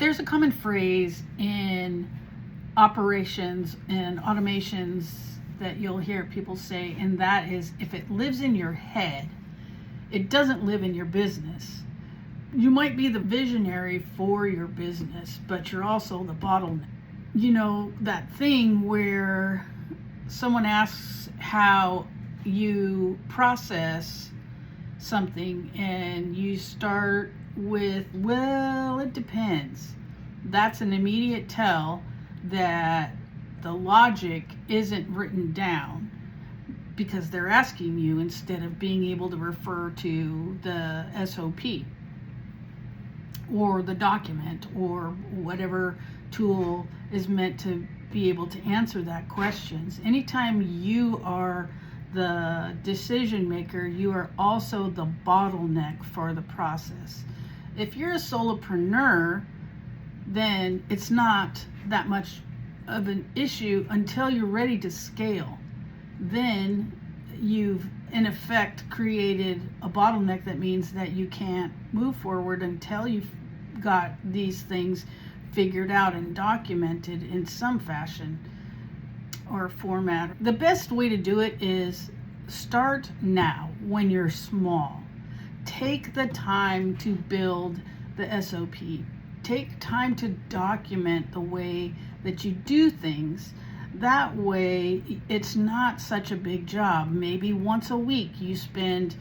There's a common phrase in operations and automations that you'll hear people say, and that is, if it lives in your head, it doesn't live in your business. You might be the visionary for your business, but you're also the bottleneck. You know, that thing where someone asks how you process something and you start with, well, it depends. That's an immediate tell that the logic isn't written down, because they're asking you instead of being able to refer to the SOP or the document or whatever tool is meant to be able to answer that questions. Anytime you are the decision maker, you are also the bottleneck for the process. If you're a solopreneur, then it's not that much of an issue until you're ready to scale. Then you've in effect created a bottleneck that means that you can't move forward until you've got these things figured out and documented in some fashion or format. The best way to do it is start now when you're small. Take the time to build the SOP. Take time to document the way that you do things. That way, it's not such a big job. Maybe once a week you spend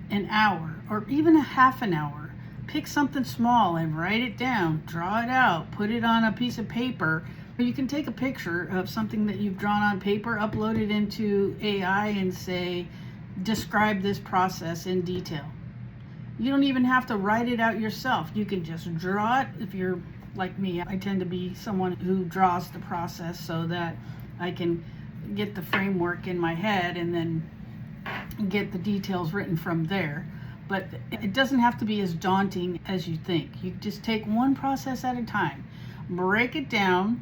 an hour or even a half an hour. Pick something small and write it down, draw it out, put it on a piece of paper. Or you can take a picture of something that you've drawn on paper, upload it into AI and say, describe this process in detail. You don't even have to write it out yourself. You can just draw it. If you're like me, I tend to be someone who draws the process so that I can get the framework in my head and then get the details written from there. But it doesn't have to be as daunting as you think. You just take one process at a time, break it down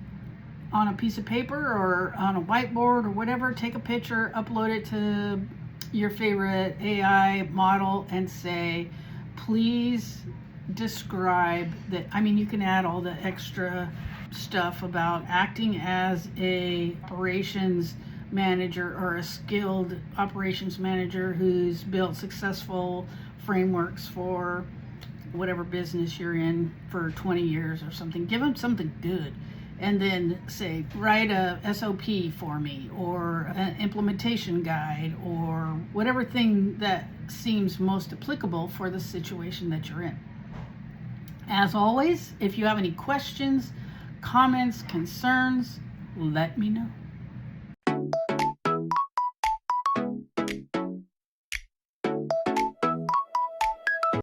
on a piece of paper or on a whiteboard or whatever, take a picture, upload it to your favorite AI model and say, please describe that. I mean, you can add all the extra stuff about acting as a operations manager or a skilled operations manager who's built successful frameworks for whatever business you're in for 20 years or something. Give them something good. And then say, write a SOP for me, or an implementation guide, or whatever thing that seems most applicable for the situation that you're in. As always, if you have any questions, comments, concerns, let me know.